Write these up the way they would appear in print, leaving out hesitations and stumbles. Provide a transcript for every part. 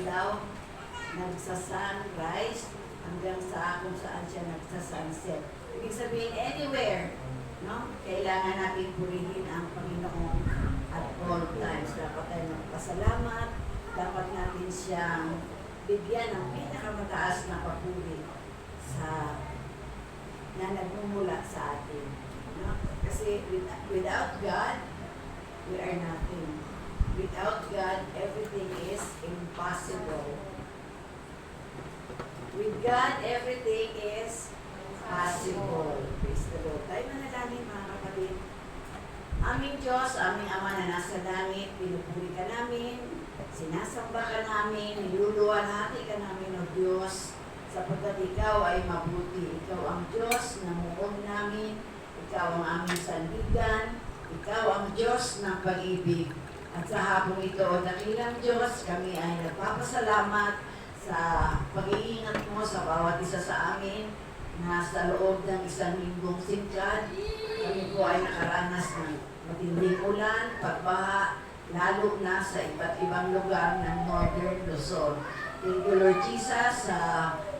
daw nagsa-sunrise hanggang sa kung saan siya nagsa-sunset. Ibig sabihin, anywhere, no? Kailangan natin purihin ang Panginoon at all times. Dapat tayo magpasalamat, dapat natin siyang bigyan ng pinakamataas na papuri na nagmumula sa atin. No? Kasi without God, we are nothing. Without God, everything is impossible. With God, everything is possible. Praise the Lord. Tayo manalangin, mga kapatid. Aming Diyos, aming Ama na nasa langit, pinupuri ka namin, sinasamba ka namin, niluluwalhati ka namin, O Diyos, sapagkat Ikaw ay mabuti. Ikaw ang Diyos na muong namin, Ikaw ang aming sandigan, Ikaw ang Diyos ng pag-ibig. At sa hapong ito, dakilang Diyos, kami ay nagpapasalamat sa pag-iingat mo sa bawat isa sa amin na sa loob ng isang linggong singkad. Kami po ay nakaranas ng matinding ulan, pagbaha, lalo na sa iba't ibang lugar ng Northern Luzon. Thank you, Lord Jesus, sa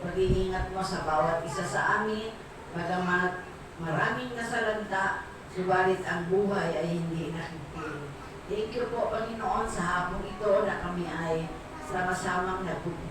pag-iingat mo sa bawat isa sa amin. Bagamat maraming nasalanta, subalit ang buhay ay hindi nakikinig. Thank you po, Panginoon, sa hapong ito na kami ay sama-samang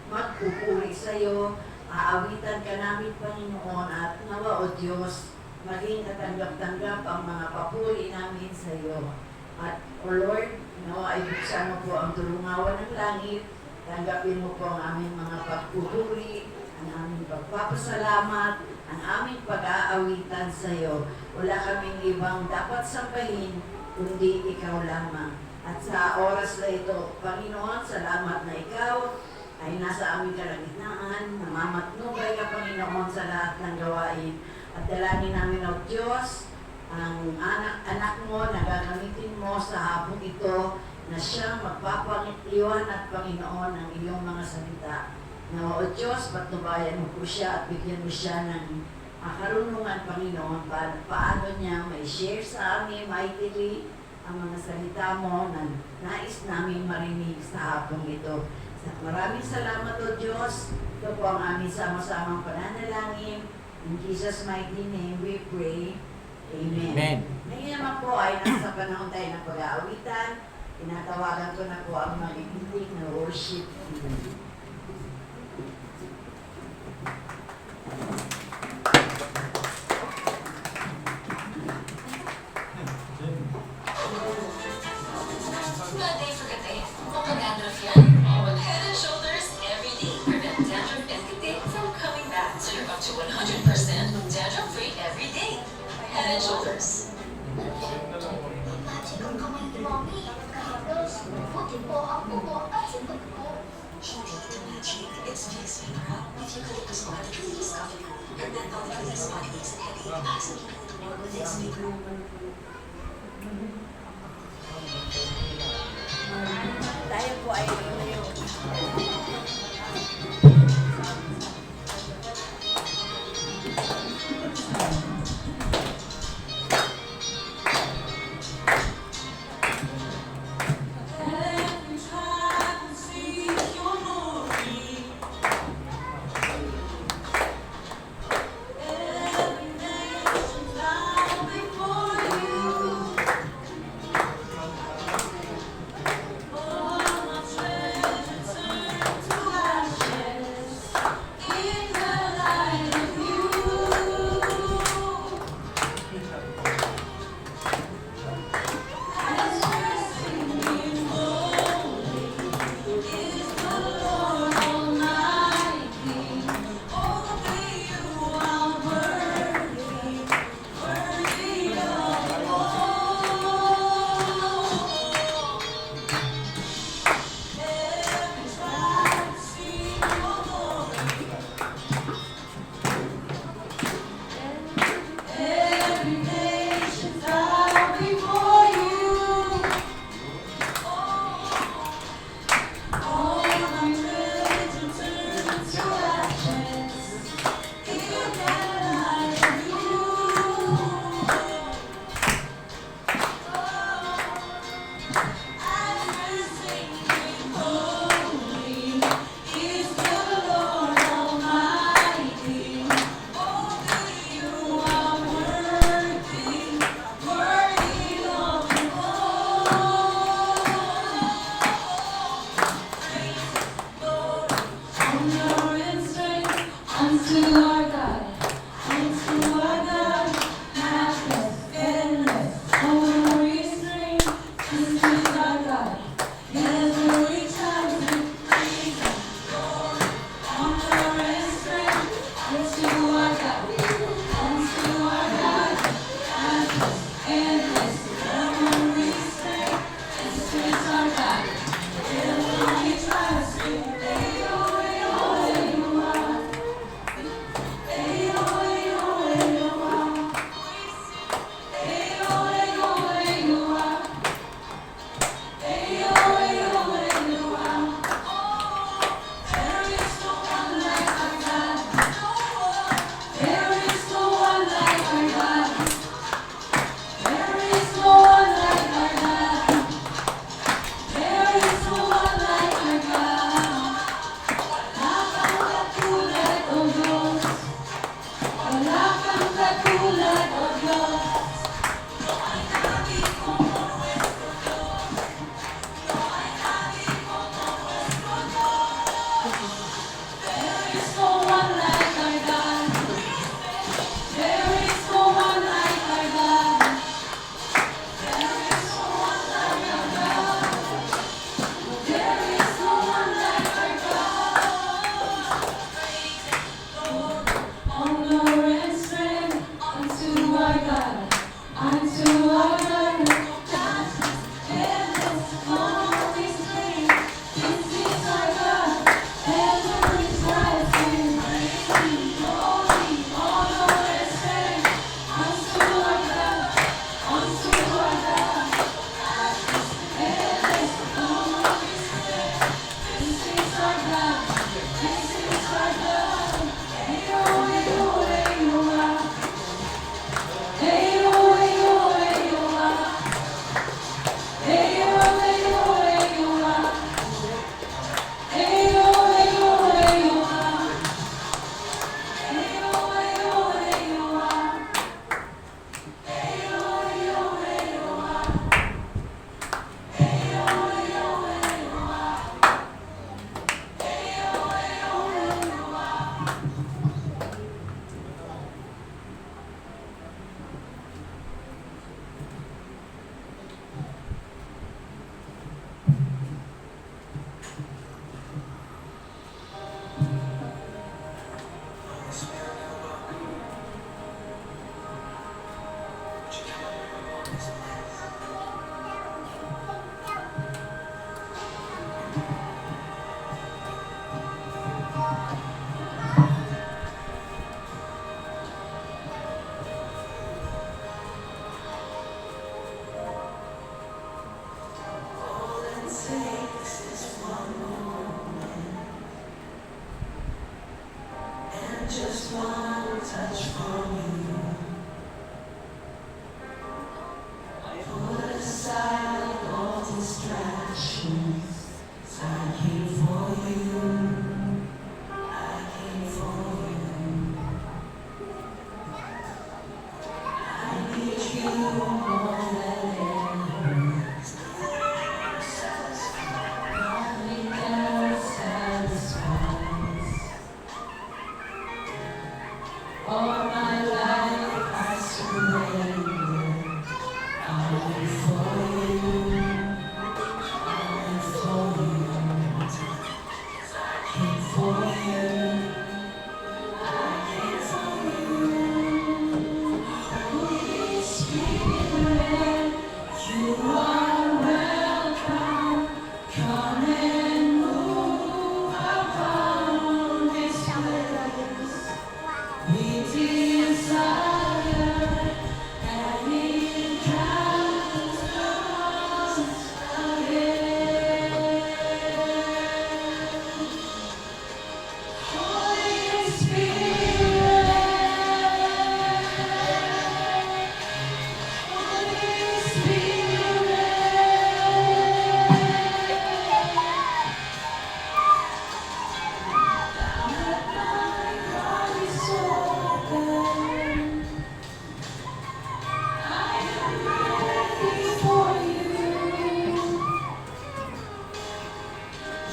magpupuri sa iyo. Aawitan ka namin, Panginoon, at nawa, O Diyos, maging katanggap-tanggap ang mga papuri namin sa iyo. At, O Lord, nawa ay buksan mo po ang tulungawan ng langit. Tanggapin mo po ang aming mga pagpupuri, ang aming pagpapasalamat, ang aming pag-aawitan sa iyo. Wala kaming ibang dapat sambahin, kundi ikaw lamang. At sa oras na ito, Panginoon, salamat na ikaw ay nasa aming kalagitnaan, namamatnubay ka, Panginoon, sa lahat ng gawain. At dalangin namin, O Diyos, ang anak mo na gagamitin mo sa hapong ito na siyang magpapaliwan at Panginoon ng iyong mga salita. Na, O Diyos, patnubayan mo po siya at bigyan mo siya ng karunungan, Panginoon, paano niya may share sa amin mightily ang mga salita mo na nais namin marinig sa hapong ito. Maraming salamat, O Diyos. Ito po ang aming sama-samang pananalangin. In Jesus' mighty name we pray. Amen. Amen. Ngayon naman po ay nasa panahon tayo ng pag-aawitan. Tinatawagan ko na po ang magigiting na worship. To 100% dandruff-free every day. Head and Shoulders. Magic ang kamay ni Mommy. Kahit daw sumubuti po ang buko at sipat ko. Hindi ito magic. It's GSP Pro with eucalyptus oil that relieves coffee cream and menthol that relieves body aches and headache. Pasok ka ito more with its Pro. Tayo po ay tumayo.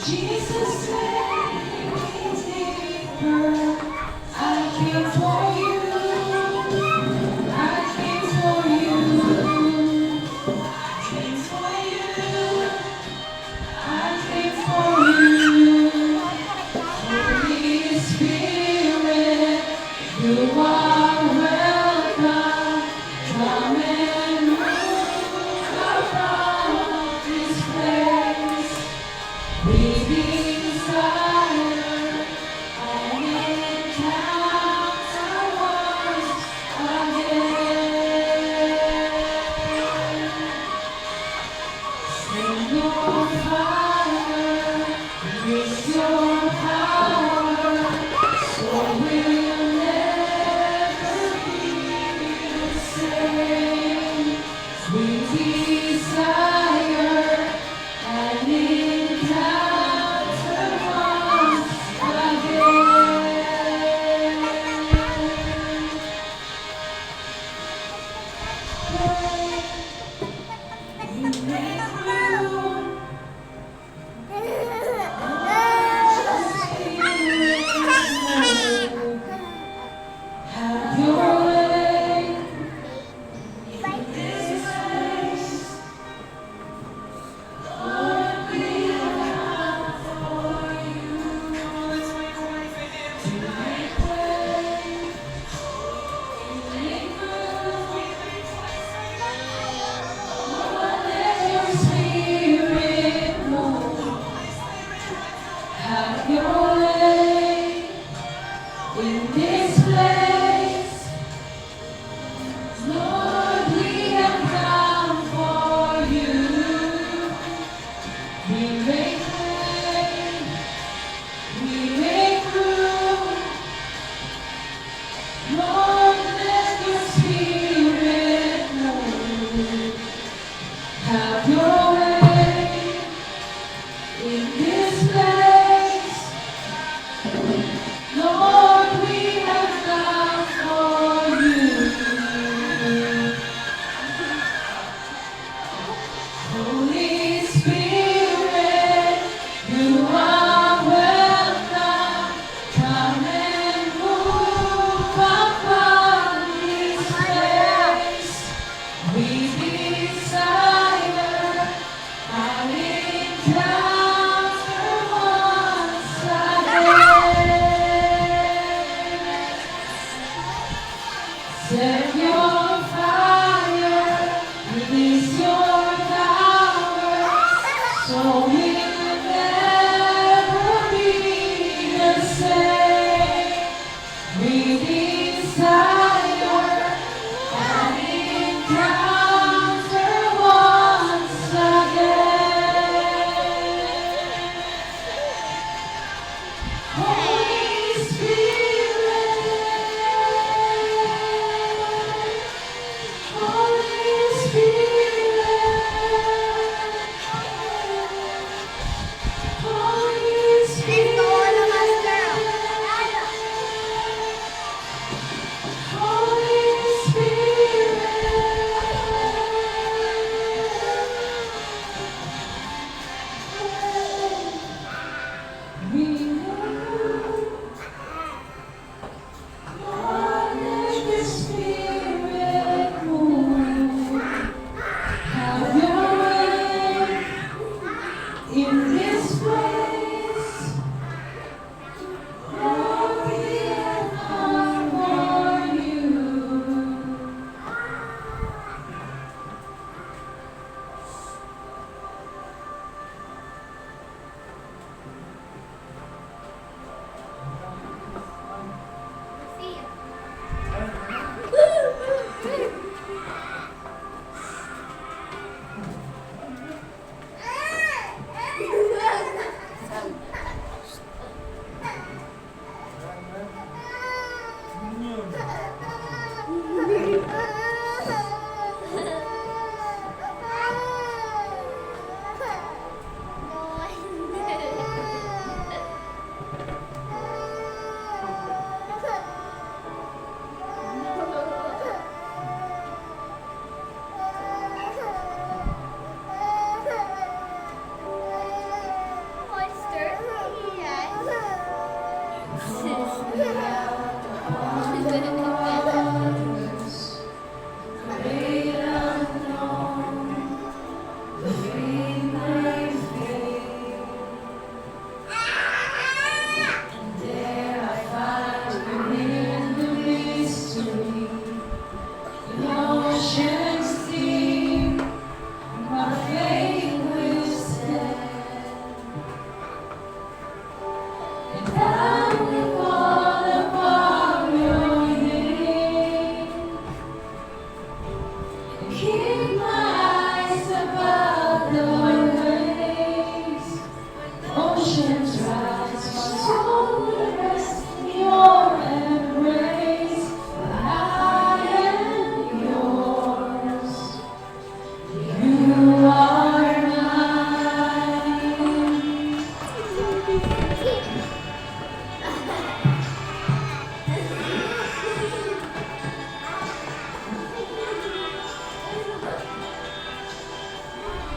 Jesus, take me deeper. I came for you. I came for you. I came for you. I came for you. Holy Spirit, you are welcome. Come and move around this place. We desire an encounter once again. Send your fire with your power, so we'll never be the same. We desire an encounter once again. You make room, have your way in this place. Lord, we come for you to make way, make room. Lord, let your spirit move. Have your way in this place. Lord, we have come for you. We make way, we make room. Lord, let your spirit move. Have your way in this place. Lord, we have come for you. Holy Spirit, you are welcome. Come and move upon this place. We desire an encounter once again. Set your fire, release your power, so we'll never be the same. We desire an encounter once again.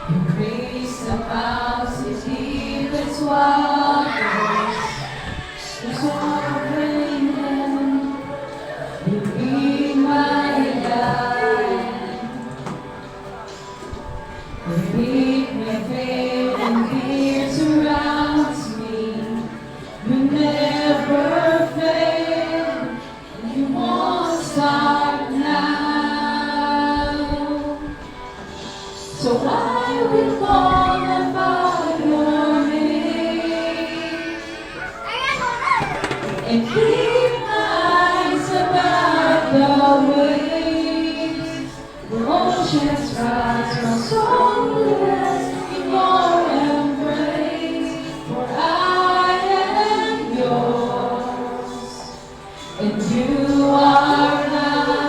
Increase the house is here, it's waters. It's overrated. You be my guide. Beneath my faith and fear surrounds me. You never fail. You won't start now. So I will call about your name and keep my eyes above the waves. The oceans rise, my soul will rest in your embrace. For I am yours, and you are mine.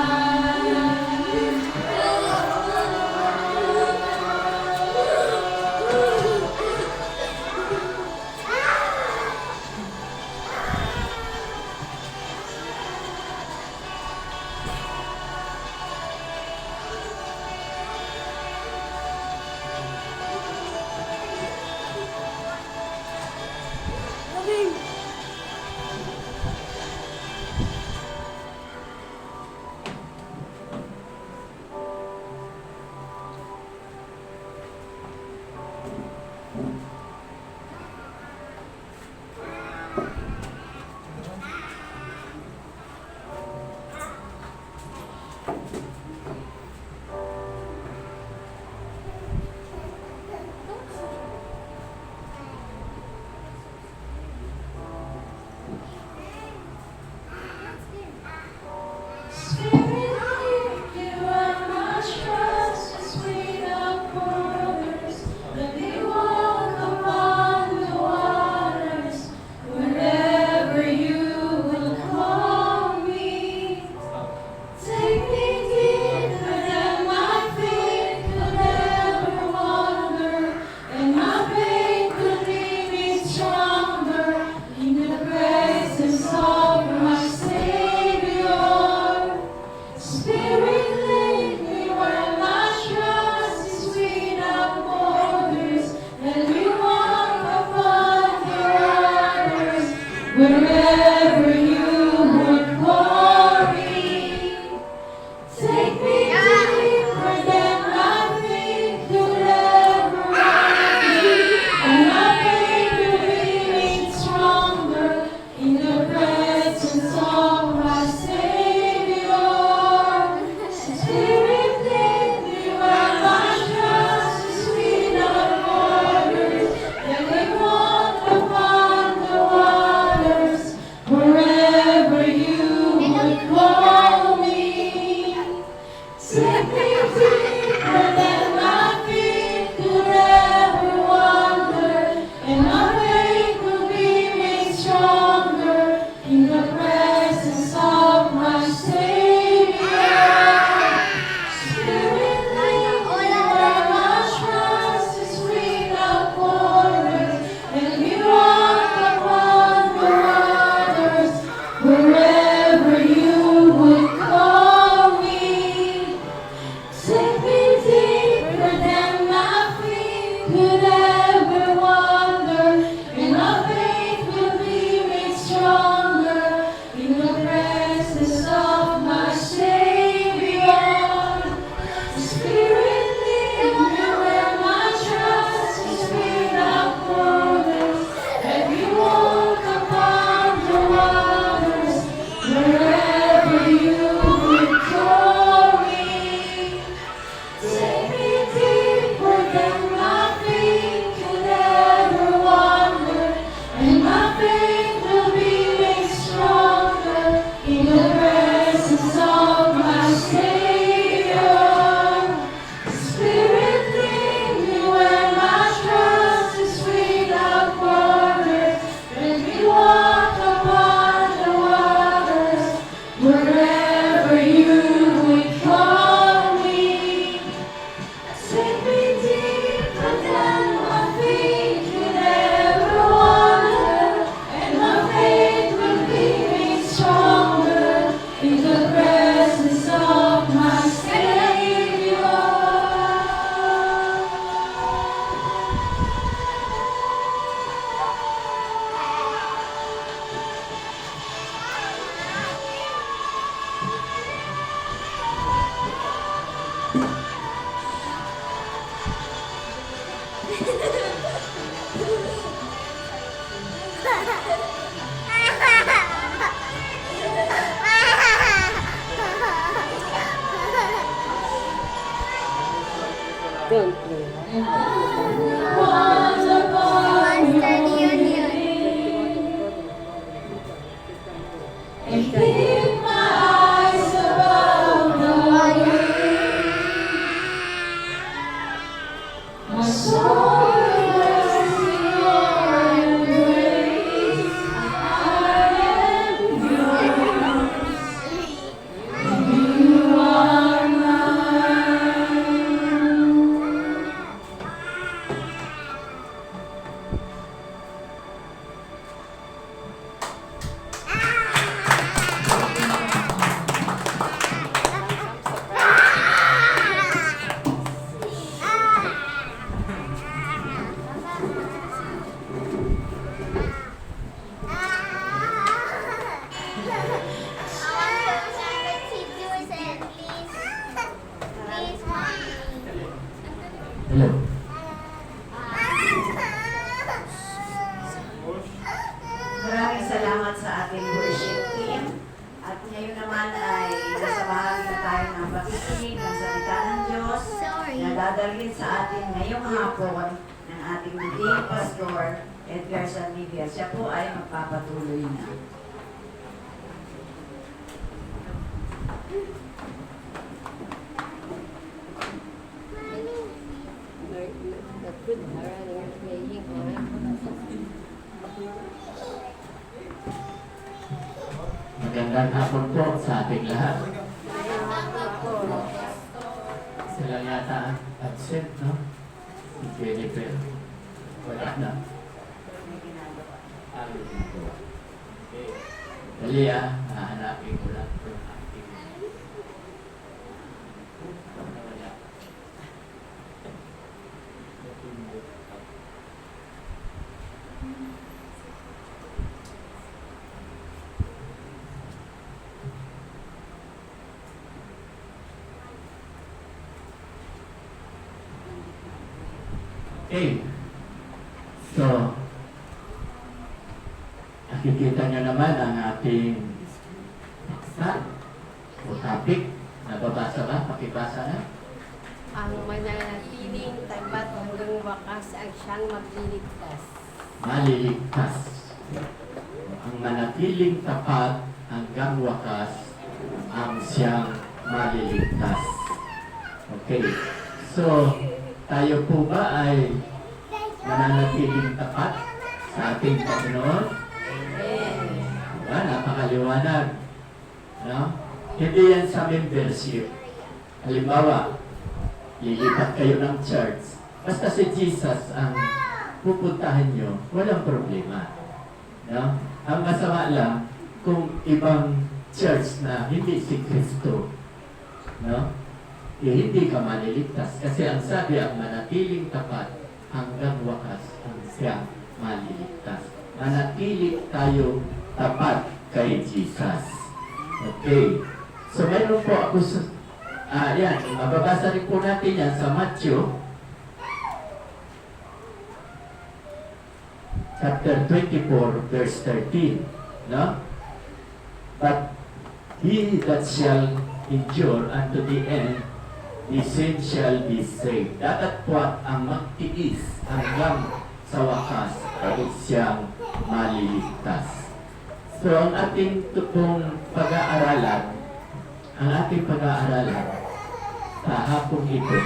Don't Monster Union. And keep my eyes above the my soul rests in your embrace. I am yours, and you are mine. Hello. Maraming salamat sa ating worship team. At ngayon naman ay nasa bahagi na tayo ng pakikinig ng salita ng Diyos na dadalhin sa atin ngayong hapon ng ating muling pastor, Edgar San Miguel. Siya po ay magpapatuloy na. Magandang hapon po sa ating lahat. Sila yata absent, no? Si Jennifer. Wala na. May ginagawa. Okay. Dali hahanapin ko lang yung ating. Wala. Okay. So, nakikita nyo naman ang ating paksa o topic. Nababasa ba? Pakibasa na. Ang mananatiling tapat hanggang wakas ang siyang magliligtas. Maliligtas. Ang manatiling tapat hanggang wakas ang siyang maliligtas. Okay. So, tayo po ba ay mananatiling tapat sa ating Panginoon? Diba? Napakaliwanag. No? Hindi yan sa membership. Halimbawa, lilipat kayo ng church. Basta si Jesus ang pupuntahan nyo, walang problema. No? Ang masama lang, kung ibang church na hindi si Kristo, no? Hindi ka maliligtas. Kasi ang sabi, ang manatiling tapat hanggang wakas ang siyang maliligtas. Manatili tayo tapat kay Jesus. Okay. So, mayroon po ako sa... yan, mababasa rin po natin yan sa Matthew chapter 24, verse 13. No? But he that shall endure unto the end, the same shall be saved. Datatwat ang magtiis hanggang sa wakas ay siyang maliligtas. So, ang ating pong pag-aaralan, sa hapong ito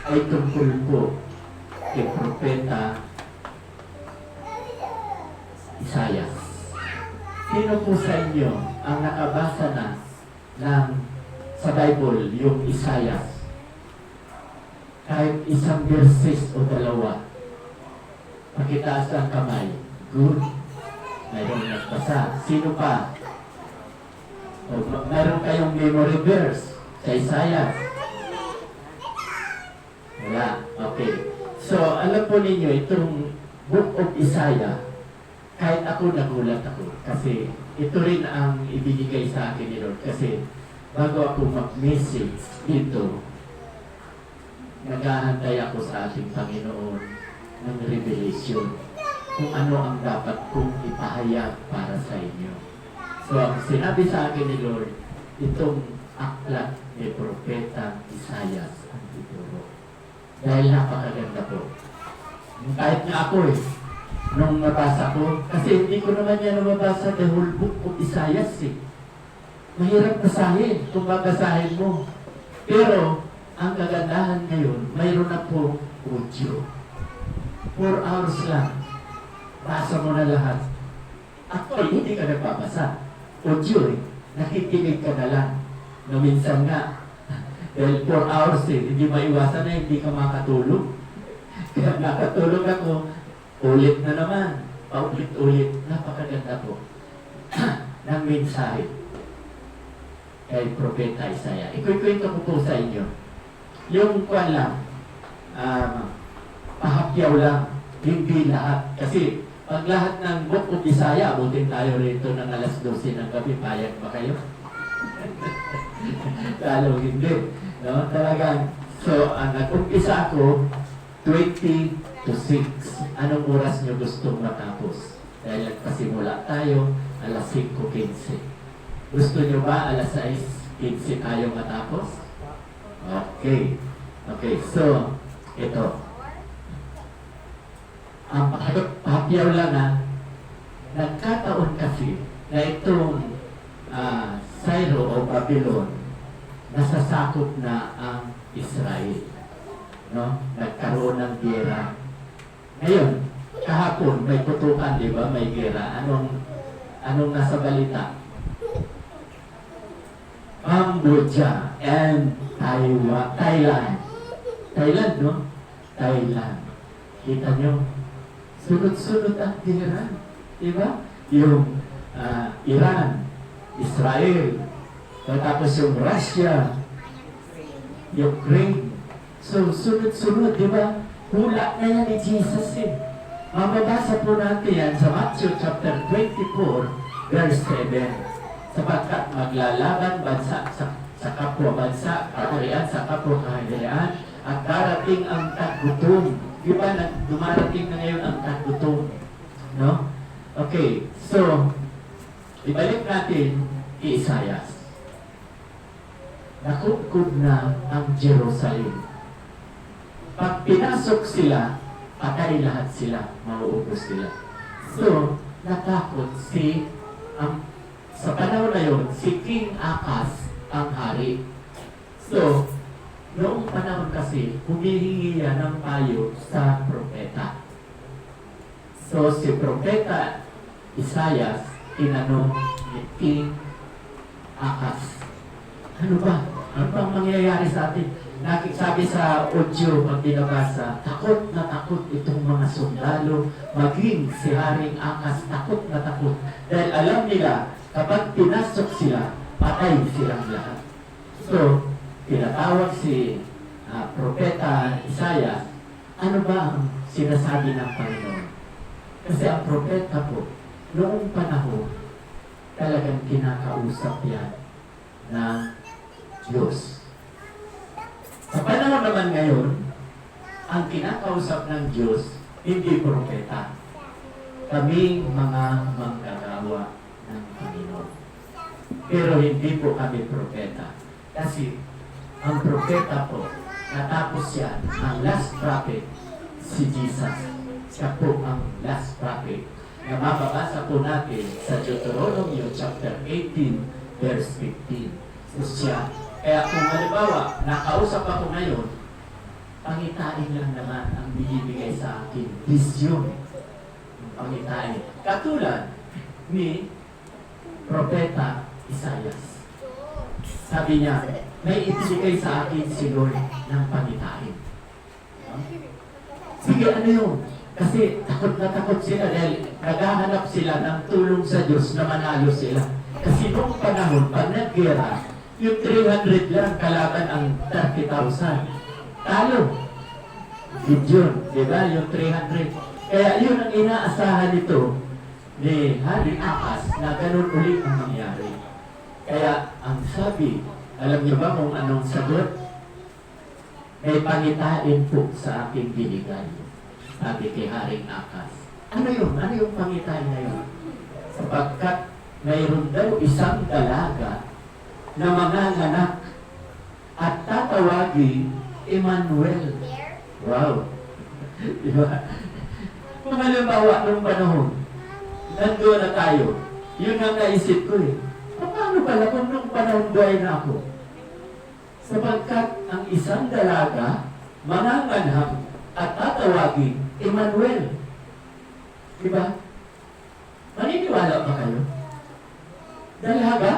ay tungkol po kay Propeta Isaias. Sino po sa inyo ang nakabasa na sa Bible yung Isaias? Kahit isang verses o dalawa. Pakitaas ang kamay. Good. Mayroong nagbasa. Sino pa? O, mayroon kayong memory verse sa Isaias? Wala. Okay. So, alam po ninyo, itong Book of Isaiah, kahit ako nagulat ako. Kasi ito rin ang ibinigay sa akin ni Lord. Kasi bago ako mag-message dito, naghahantay ako sa ating Panginoon ng revelation. kung ano ang dapat kong ipahayag para sa inyo. So, ang sinabi sa akin ni Lord, itong aklat ni Propeta Isaias ang ituro. Dahil napakaganda po. Kahit nga ako nung nabasa ko, kasi hindi ko naman yan nababasa the whole book of Isaias Mahirap basahin kung babasahin mo. Pero, ang kagandahan ngayon, mayroon na po audio. 4 hours lang. Basa mo na lahat. Actually, hindi ka nagpapasa. Audio nakikinig ka na lang. No, minsan nga, dahil 4 hours hindi maiwasan na hindi ka makatulog. Kaya nakatulog ako, ulit na naman. Paulit-ulit. Napakaganda po. ng mensahe kay Propeta Isaiah. Ikukwento ko po sa inyo. Yung kwan lang, pahapyaw lang, hindi lahat. Kasi pag lahat ng book of Isaiah, abutin tayo rito ng alas 12 ng gabi, payag ba kayo? Lalo hindi. No? Talagang, so, nag-umpisa ako, 20 to 6. Anong oras nyo gustong matapos? Dahil nagpasimula tayo, alas 5:15. Gusto nyo ba alas 6:15 tayo matapos? Okay. Okay, so, ito. Ang pahapyaw lang nagkataon kasi na itong Syro o Babylon, nasasakop na ang Israel. No? Nagkaroon ng gera. Ngayon, kahapon may putukan, di ba? May gera. Anong nasa balita? Cambodia and Thailand. Thailand, no? Thailand. Kita nyo? Sunod-sunod ang gera. Di ba? Yung Iran, Israel, tapos yung Russia, Ukraine. So, sunod-sunod, di ba? Hula na yan ni Jesus Mababasa po natin yan sa Matthew chapter 24, verse 7. Sapagkat maglalaban bansa sa kapwa bansa, kaharian sa kapwa kaharian, at darating ang tagutom. Di ba? Dumarating na ngayon ang tagutom. No? Okay, so, ibalik natin kay Isaias. Nakukod na ang Jerusalem. Pag pinasok sila, patay lahat sila, mauubos sila. So, natakot sa panahon na yun, si King Ahaz ang hari. So, noong panahon kasi, humihingi yan ng payo sa propeta. So, si Propeta Isaias, tinanong ni King Ahaz, ano ba? Ano bang mangyayari sa atin? Sabi sa audio pag binabasa, takot na takot itong mga sundalo, maging si Haring Ahaz, takot na takot. Dahil alam nila, kapag pinasok sila, patay silang lahat. So, tinatawag si Propeta Isaias, ano ba ang sinasabi ng Panginoon? Kasi ang propeta po, noong panahon, talagang kinakausap yan ng Diyos. Sa panahon naman ngayon, ang kinakausap ng Diyos, hindi propeta. Kami mga manggagawa ng Panginoon. Pero hindi po kami propeta. Kasi ang propeta po, natapos yan, ang last prophet, si Jesus. Siya po ang last prophet. Na mababasa po natin sa Deuteronomy chapter 18, verse 15. So siya. Kaya kung halimbawa, nakausap ako ngayon, pangitain lang naman ang binibigay sa akin. Vision. Pangitain. Katulad ni Propeta Isaias. Sabi niya, may ibigay sa akin si Lord ng pangitain. Sige, ano yun? Kasi takot na takot sila dahil naghahanap sila ng tulong sa Diyos na manalo sila. Kasi noong panahon, pag naggera, yung 300 lang kalaban ang 30,000. Talo. Gideon, di ba? Yung 300. Kaya yun ang inaasahan nito ni Haring Ahaz na ganun ulit ang mangyari. Kaya ang sabi, alam niyo ba kung anong sagot? May pangitain po sa aking binigay. Sabi kay Haring Ahaz. Ano yun? Ano yung pangitain na yun? Sapagkat mayroon daw isang dalaga na manganganak at tatawagin Emmanuel. Wow! Diba? Kung halimbawa nung panahon, nandoon na tayo, yun ang naisip ko eh. Paano pala kung nung panahon buhay na ako? Sapagkat ang isang dalaga, manganganak at tatawagin Emmanuel. Diba? Maniniwala ba kayo? Dalaga?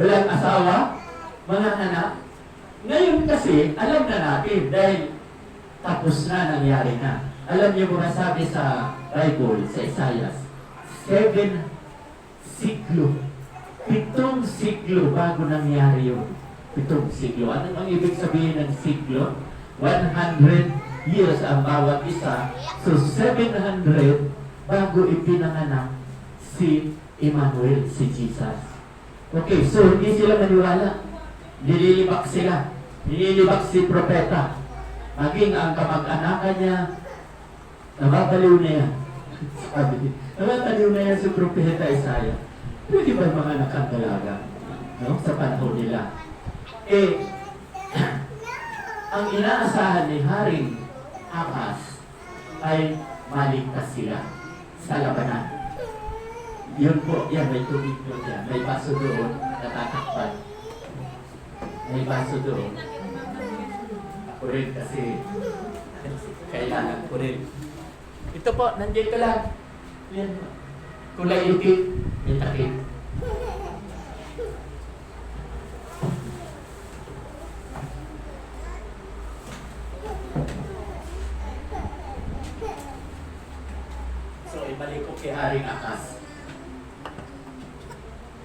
Walang asawa? Mga anak? Ngayon kasi, alam na natin dahil tapos na, nangyari na. Alam niyo mga sabi sa Bible, sa Isaiah, 7 siglo. 7 siglo bago nangyari yun. 7 siglo. Ano ang ibig sabihin ng siglo? 100 years ang bawat isa. So 700 bago ipinanganak si Emmanuel, si Jesus. Okay, so hindi sila maniwala. Nililibak sila. Nililibak si propeta. Maging ang kamag-anakan niya, nababaliw na yan. Sabi, nababaliw na yan si propeta Isaiah. Pwede ba mga anak ang dalaga? No? Sa panahon nila. Ang inaasahan ni Haring Akas ay maligtas sila sa labanan. Yun po, yan, may tubig doon yan. May baso doon, natatakpan. May baso doon. Ako rin kasi kailangan ko rin. Ito po, nandito lang. Yan. Kulay itim, may takip. So, ibalik ko kay Haring Akas.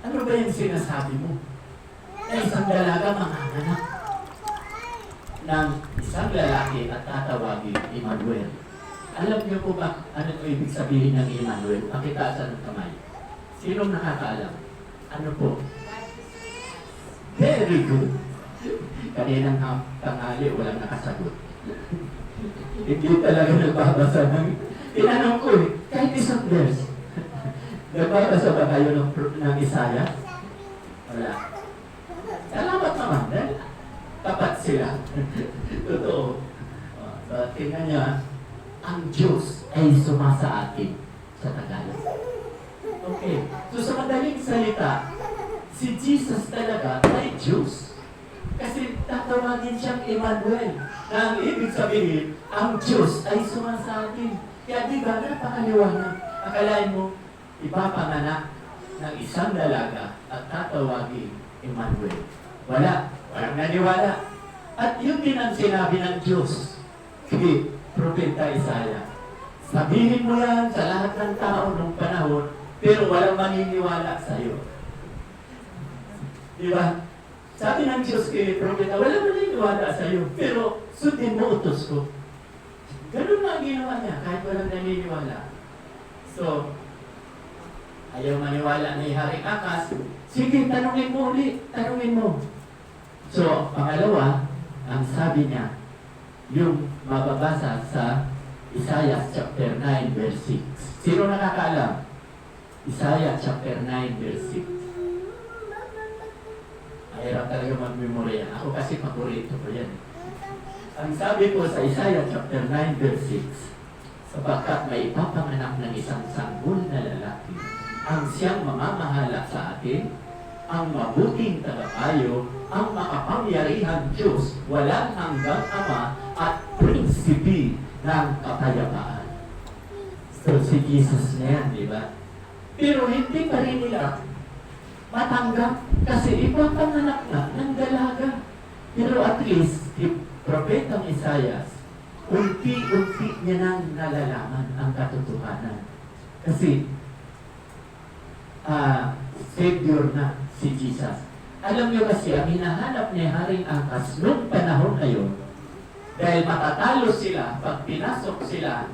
Ano ba yung sinasabi mo? Na isang dalaga manganganak ng isang lalaki at tatawagin Emmanuel. Alam niyo po ba ano ibig sabihin ng Emmanuel? Pakitaasan ng kamay. Sinong nakakaalam? Ano po? Very good. Kaninang tanghali, walang nakasagot. Hindi talaga nagbabasa ng... Tinanong ko eh, kahit isang verse. Nagbabasa ba kayo ng Isaiah? Wala. Salamat naman, dahil tapat sila. Totoo. So, tingnan niya, ang Diyos ay sumasa atin sa Tagalog. Okay. So, sa madaling salita, si Jesus talaga ay Diyos. Kasi tatawagin siyang Emmanuel. Na ang ibig sabihin, ang Diyos ay sumasa atin. Kaya di ba, napakaliwanag. Akalain mo, ipapanganak ng isang dalaga at tatawagin Emmanuel. Walang naniwala. At yun din ang sinabi ng Diyos kay Propeta Isaiah. Sabihin mo yan sa lahat ng tao ng panahon, pero walang maniniwala sa iyo. Di ba? Sabi ng Diyos kay Propeta, walang maniniwala sa iyo, pero sundin mo utos ko. Ganun na ang ginawa niya, kahit walang naniniwala. So, ayaw maniwala ni Haring Akas, sige, tanungin mo ulit, tanungin mo. So, pangalawa, ang sabi niya, yung mababasa sa Isaiah chapter 9 verse 6. Sino nakakaalam? Isaiah chapter 9 verse 6. Mahirap talaga mag-memorya. Ako kasi paborito ko yan. Ang sabi po sa Isaiah chapter 9 verse 6, sapagkat may ipapanganak ng isang sanggol na lalaki, ang siyang mamamahala sa atin, ang mabuting tagapayo, ang makapangyarihan Diyos, walang hanggang Ama at prinsipi ng kapayapaan. So si Jesus na yan, di ba? Pero hindi pa rin nila matanggap kasi ipapanganak na ng dalaga. Pero at least, si Propetang Isaiah, unti-unti niya nang nalalaman ang katotohanan. Kasi, Savior na si Jesus. Alam niyo kasi, ang hinahanap ni Haring Akas noong panahon na yun, dahil matatalo sila, pag pinasok sila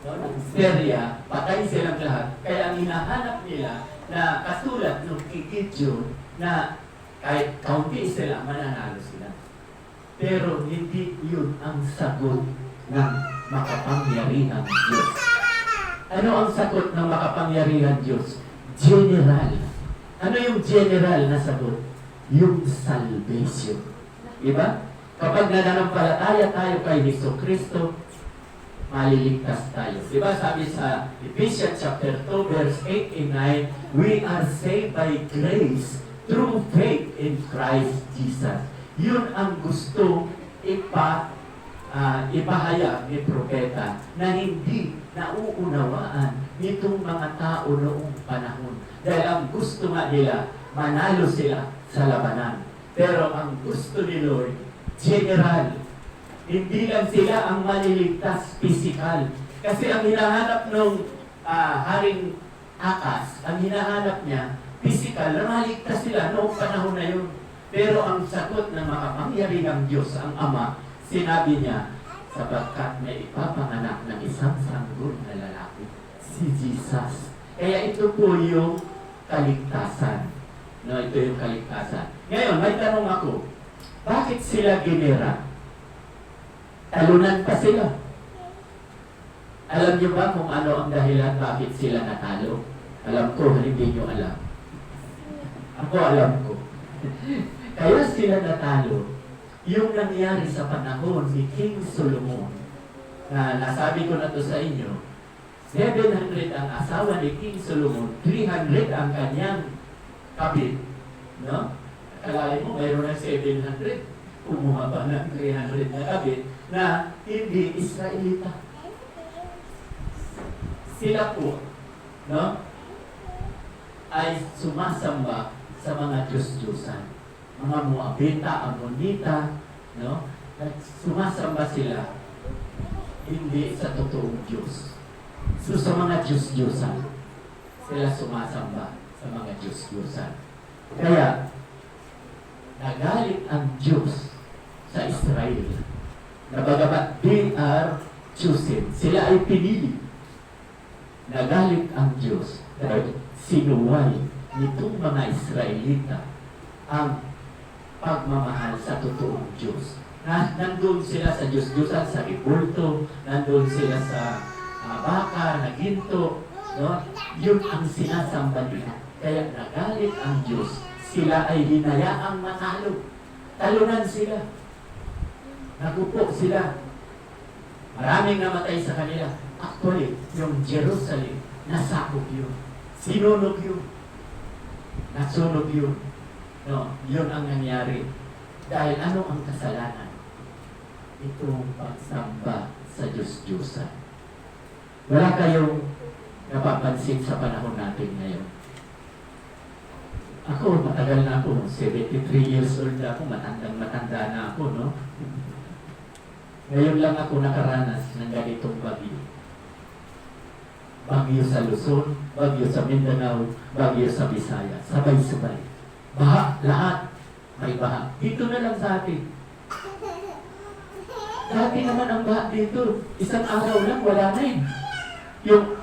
ng Syria, patay silang lahat. Kaya ang hinahanap nila na katulad ng Gideon na kahit kaunti sila, mananalo sila. Pero hindi yun ang sagot ng makapangyarihang Diyos. Ano ang sagot ng makapangyarihan Diyos? General. Ano yung general na sagot? Yung salvation. Diba? Kapag nananampalataya tayo kay Jesucristo, maliligtas tayo. Diba sabi sa Ephesians chapter 2 verse 8 and 9, we are saved by grace through faith in Christ Jesus. Yun ang gusto ipahayag ni propeta na hindi nauunawaan nitong mga tao noong panahon. Dahil ang gusto nga nila, manalo sila sa labanan. Pero ang gusto ni Lord, general. Hindi lang sila ang maliligtas physical. Kasi ang hinahanap ng Haring Akas, ang hinahanap niya, physical, na maligtas sila noong panahon na yun. Pero ang sagot ng makapangyarihang Diyos, ang Ama, sinabi niya, sapagkat may ipapanganak ng isang sanggol na lalaki, si Jesus. Kaya ito po yung kaligtasan. No, ito yung kaligtasan. Ngayon, may tanong ako, bakit sila ginera? Talunan pa sila. Alam niyo ba kung ano ang dahilan bakit sila natalo? Alam ko, hindi niyo alam. Ako alam ko. Kaya sila natalo, yung nangyari sa panahon ni King Solomon, na nasabi ko na to sa inyo, 700 ang asawa ni King Solomon, 300 ang kanyang kabit. No? Akalain mo, mayroon ng 700. Kumuha pa ng 300 na kabit na hindi Israelita. Sila po, no, ay sumasamba sa mga Diyos-Diyosan. Mga Moabita, Amonita, no, at sumasamba sila hindi sa totoong Diyos. So sa mga Diyos-Diyosan, sila sumasamba sa mga Diyos-Diyosan. Kaya, nagalit ang Diyos sa Israel. Na bagamat they are chosen, sila ay pinili. Nagalit ang Diyos dahil sinuway nitong mga Israelita ang pagmamahal sa totoong Diyos. Nandun sila sa Diyos-Diyosan, sa ribulto, nandun sila sa baka, na ginto, no? Yun ang sinasamba nila. Kaya nagalit ang Diyos. Sila ay hinayaang matalo. Talunan sila. Nagupo sila. Maraming namatay sa kanila. Actually, yung Jerusalem, nasakop yun. Sinunog yun. Nasunog yun. No, yun ang nangyari. Dahil ano ang kasalanan? Itong pagsamba sa Diyos-Diyosan. Wala kayong napapansin sa panahon natin ngayon. Ako, matagal na ako. 73 years old na ako. Matandang-matanda na ako, no? Ngayon lang ako nakaranas ng ganitong bagyo. Bagyo sa Luzon, bagyo sa Mindanao, bagyo sa Visayas. Sabay-sabay. Baha, lahat. May baha. Dito na lang sa atin. Dati naman ang baha dito. Isang araw lang, wala na yun. Yung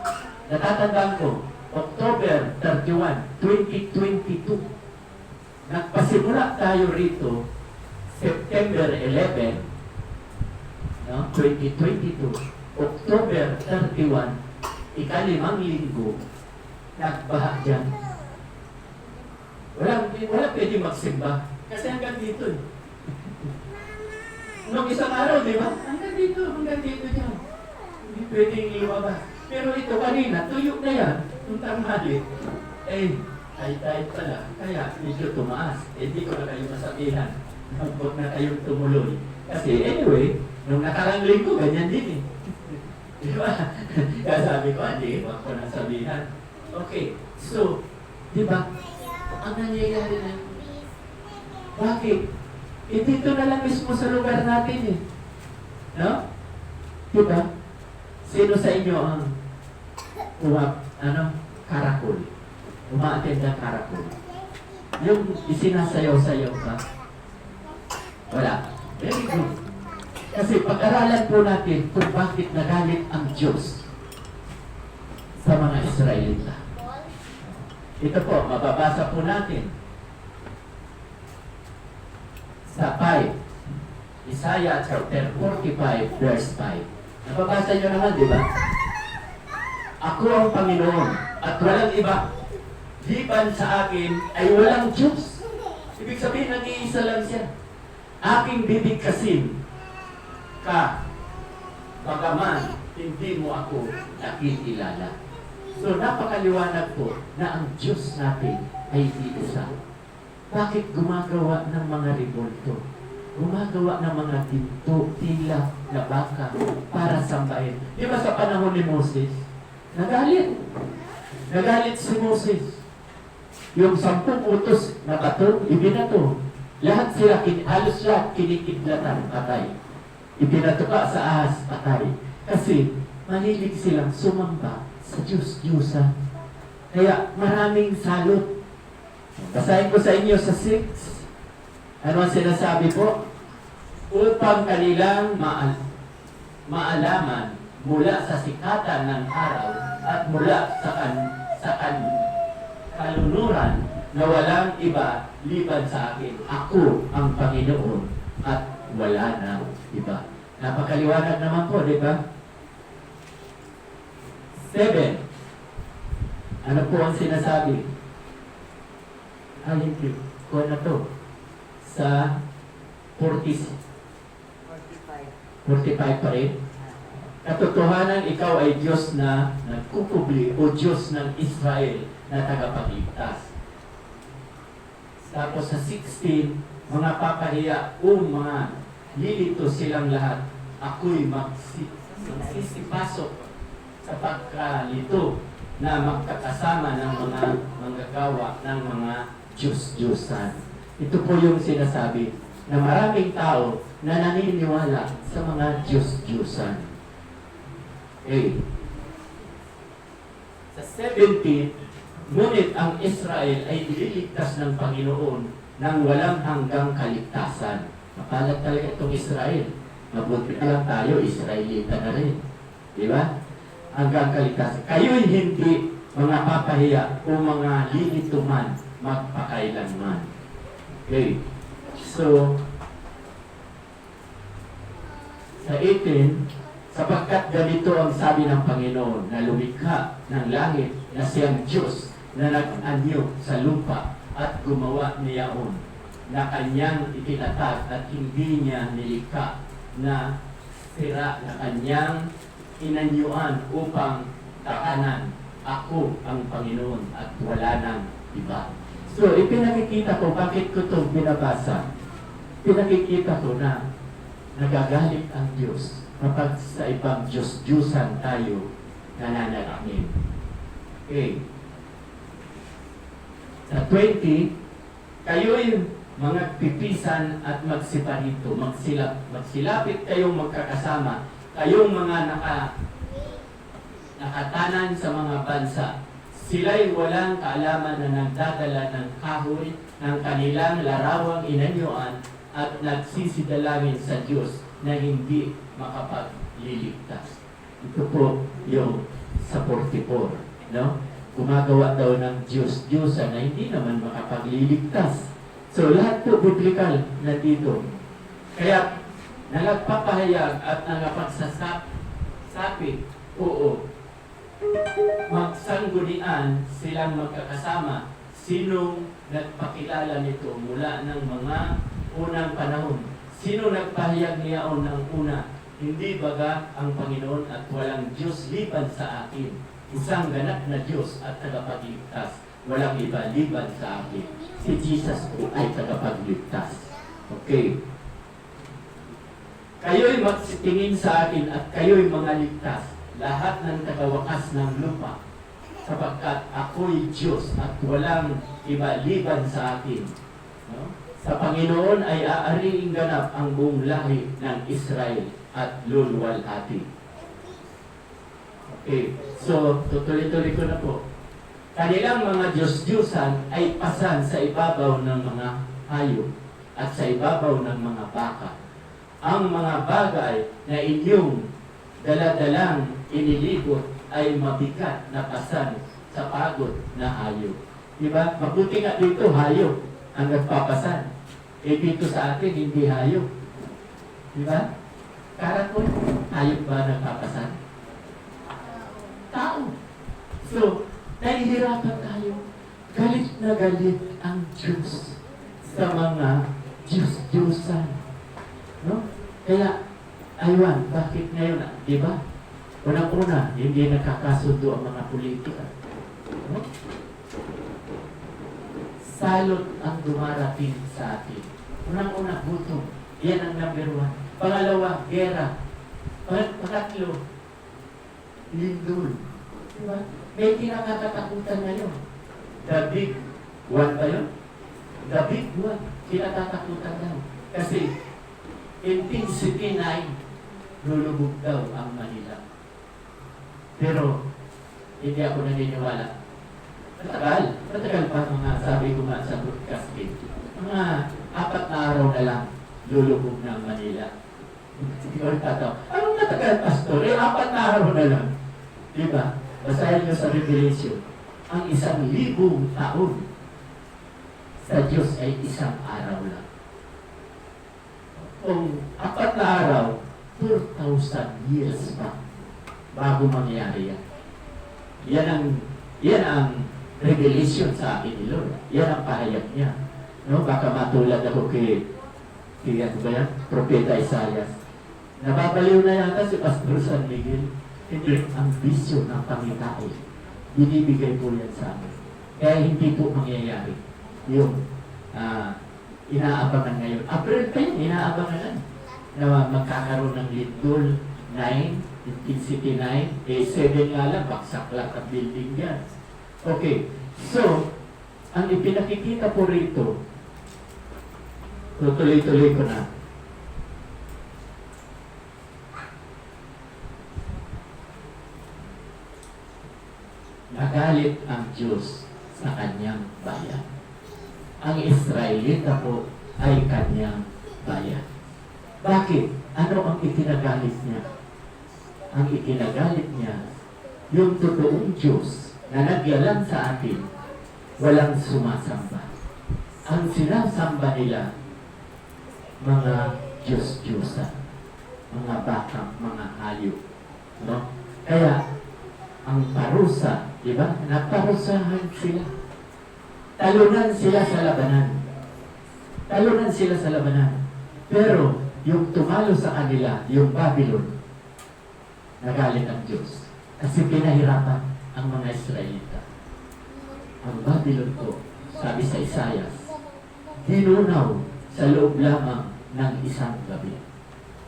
natatandaan ko, October 31, 2022. Nagpasimula tayo rito September 11, no? 2022. October 31, ika-5 linggo, nagbaha dyan. Wala pwede magsimba. Kasi hanggang dito. Nung isang araw, di ba? Hanggang dito dyan. Hindi pwedeng iwabas. Pero ito kanina, tuyo na yan. Nung tanghali, high tide pala. Kaya medyo tumaas. Hindi ko na kayo masabihan. Huwag na kayong tumuloy. Kasi anyway, nung nakarang linggo, ganyan din eh. Di ba? Kaya sabi ko, hindi, huwag ko na sabihan. Okay, so, di ba? Ang nangyayari na, bakit? Dito na lang mismo sa lugar natin eh. No? Di ba? Sino sa inyo ang karakol? Uma-attend ng karakol. Yung isinasayaw-sayaw ka? Wala. Very good. Kasi pag-aralan po natin kung bakit nagalit ang Diyos sa mga Israelita. Ito po, mababasa po natin sa 5. Isaiah chapter 45 verse 5. Nababasa nyo naman, di ba? Ako ang Panginoon at walang iba. Liban sa akin ay walang Diyos. Ibig sabihin, nag-iisa lang siya. Aking bibigkasin ka, bagaman hindi mo ako nakikilala. So, napakaliwanag po na ang Diyos natin ay iisa. Bakit gumagawa ng mga revolto? Gumagawa ng mga tinto, tila, na baka para sambahin. Di ba sa panahon ni Moses? Nagalit. Nagalit si Moses. Yung 10 utos na bato, ibinato. Lahat sila, halos lahat kinikidlatan, patay. Ibinato ka sa ahas, patay. Kasi mahilig silang sumamba sa Diyos-Diyusan. Kaya maraming salot. Basahin ko sa inyo sa 6. Ano ang sinasabi po? Upang kanilang maalaman mula sa sikatan ng araw at mula sa kalunuran na walang iba liban sa akin. Ako ang Panginoon at wala na iba. Napakaliwanag naman po, di ba? 7. Ano po ang sinasabi? Hindi ko na to. Sa 45 pa rin. Katotohanan, ikaw ay Diyos na nagkukubli o Diyos ng Israel na tagapagligtas. Tapos sa 16, mga papahiya o mga lilito silang lahat, ako'y magsisipasok sa pagkalito na magkakasama ng mga manggagawa ng mga Diyos-Diyusan. Ito po yung sinasabi na maraming tao na naniniwala sa mga Diyos-Diyusan. Okay. Sa 17, ngunit ang Israel ay ililigtas ng Panginoon nang walang hanggang kaligtasan. Mapalad talaga itong Israel. Mabuti na lang tayo, Israelita na rin. Di ba? Hanggang kaligtasan. Kayo'y hindi mga papahiya o mga lilito man magpakailanman. Okay. So, sa 18, sapagkat ganito ang sabi ng Panginoon na lumikha ng langit na siyang Diyos na nag-anyo sa lupa at gumawa niyaon na kanyang itinatag at hindi niya nilikha na sira na kanyang inanyuan upang takanan. Ako ang Panginoon at wala nang iba. So, ipinakikita ko, bakit ko ito binabasa? Pinakikita ko na nagagalit ang Diyos kapag sa ibang Diyos-Diyusan tayo nananalangin. Okay. Sa 20, kayo'y mga pipisan at magsiparito, magsilapit kayong magkakasama, kayong mga nakatanan sa mga bansa. Sila'y walang kaalaman na nagdadala ng kahoy ng kanilang larawang inanyuan at nagsisidalangin sa Diyos na hindi makapagliligtas. Ito po yung sa 44. No? Gumagawa daw ng Diyos-Diyosan na hindi naman makapagliligtas. So lahat po biblical na dito. Kaya nagpapahayag at nagpagsasabi, oo, magsanggunian silang magkakasama. Sinong nagpakilala nito mula ng mga unang panahon? Sino nagpahayag niyaon ng una? Hindi baga ang Panginoon at walang Diyos liban sa akin. Isang ganap na Diyos at tagapagligtas. Walang iba liban sa akin. Si Jesus po ay tagapagligtas. Okay. Kayo'y magsitingin sa akin at kayo'y mga ligtas. Lahat ng tagawakas ng lupa, sapagkat ako'y Diyos at walang iba liban sa akin. No? Sa Panginoon ay aariing ganap ang buong lahi ng Israel at luluwalhati. Okay, so tutuloy-tuloy ko na po. Kanilang mga Diyos-Diyusan ay pasan sa ibabaw ng mga hayop at sa ibabaw ng mga baka. Ang mga bagay na inyong daladalang inilibot ay mabigat na pasan sa pagod na hayop. Diba? Mabuti nga dito, hayop ang nagpapasan. Eh dito sa atin, hindi hayop. Diba? Karakol, hayop ba nagpapasan? Tao. nahihirapan tayo. Galit na galit ang Diyos sa mga Diyos-Diyosan. No? Kaya, aywan, bakit ngayon, di ba? Unang-una, hindi nakakasundo ang mga politika. No? Salot ang dumarating sa atin. Unang-una, gutom. Yan ang number 1. Pangalawa, gera. Pangatlo, lindol. Diba? May kinakatakutan ngayon. The big one ba yun? The big one. Kinakatakutan ngayon. Kasi, intensity 9, lulubog daw ang Manila. Pero, hindi ako naniniwala. Matagal pa mga sabi ko nga sa broadcast din. Mga 4 na araw na lang, lulubog ng Manila. Hindi ko tataw. Anong matagal, Pastor? 4 na araw na lang. Diba? Basahin nyo sa Revelation. Ang 1,000 taon sa Diyos ay 1 araw lang. Kung 4 na araw, 4,000 years pa bago mangyari yan. Yan ang revelation sa akin ni Lord. Yan ang pahayag niya. No? Baka matulad ako kay ano ba yan? Propeta Isaias. Nababaliw na yata si Pastor San Miguel. Hindi ang bisyo ng Panginoon. Binibigay po yan sa amin. Kaya hindi po mangyayari. Yung inaabangan ngayon. April pa yun, inaabangan na magkakaroon ng lindol 9, intensity 9, 7 nga lang, baksak lang ang building yan. Okay, so, ang ipinakikita po rito, tuloy-tuloy ko na. Nagalit ang Diyos sa kanyang bayan. Ang Israelita po ay kanyang bayan. Bakit? Ano ang ikinagalit niya? Ang ikinagalit niya, yung totoong Diyos na nagyalang sa atin, walang sumasamba. Ang sinasamba nila, mga Diyos-Diyosan, mga batang, mga hayop. No? Kaya, ang parusa, di ba? Naparusahan sila. Talunan sila sa labanan. Talunan sila sa labanan. Pero, yung tumalo sa kanila, yung Babylon, nagalit ang Diyos. Kasi pinahirapan ang mga Israelita. Ang Babylon po, sabi sa Isaias, dinunaw sa loob lamang ng isang gabi.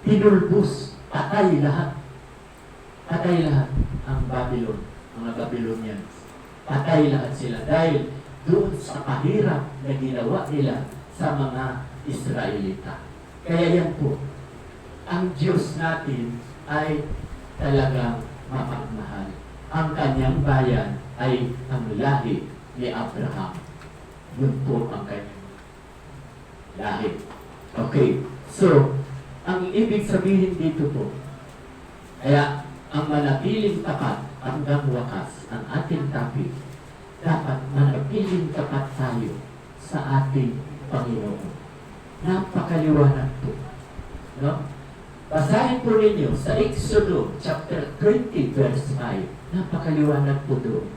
Tinulbos, patay lahat. Patay lahat ang Babylon, mga Babylonians. Patay lahat sila dahil doon sa pahirap na ginawa nila sa mga Israelita. Kaya yan po, ang Diyos natin ay talagang mapagmahal. Ang kanyang bayan ay ang lahi ni Abraham. Yun po ang kanyang lahi. Okay, so, ang ibig sabihin dito po, kaya ang manatiling tapat hanggang wakas, ang ating topic, dapat manatiling tapat tayo sa ating Panginoon. Napakaliwanag po. No? Basahin po ninyo sa Exodo chapter 20 verse 5. Napakaliwanag po doon.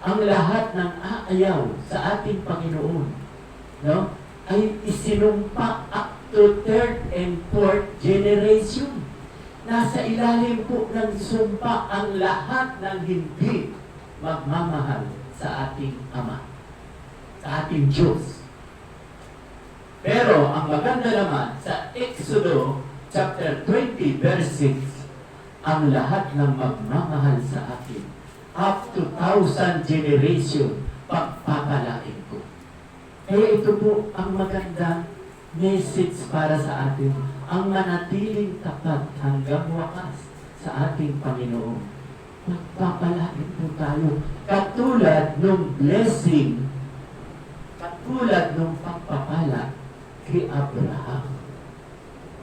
Ang lahat ng aayaw sa ating Panginoon, no, ay isinumpa up to 3rd and 4th generation. Nasa ilalim po ng sumpa ang lahat ng hindi magmamahal sa ating Ama, sa ating Diyos. Pero ang maganda naman sa Exodo chapter 20 verse 6, ang lahat ng magmamahal sa atin up to 1,000 generation pagpapalain ko. Kaya ito po ang magandang message para sa atin, ang manatiling tapat hanggang wakas sa ating Panginoon. Magpapalain po tayo. Katulad ng blessing, katulad ng pagpapala kay Abraham.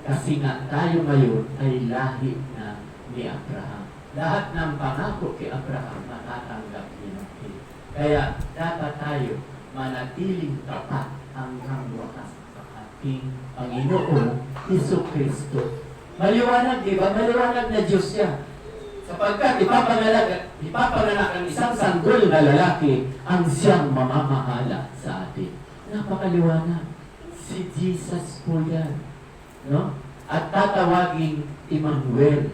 Kasi nga tayo ngayon ay lahi na ni Abraham. Lahat ng pangako kay Abraham matatanggap din natin. Kaya dapat tayo manatiling tapat hanggang wakas sa ating Panginoon Hesus Kristo. Maliwanag, di ba? Maliwanag na Diyos siya. Sapagkat ipapanganak ang isang sanggol na lalaki ang siyang mamamahala sa atin. Napakaliwanag. Si Jesus po yan. No? At tatawaging Emmanuel.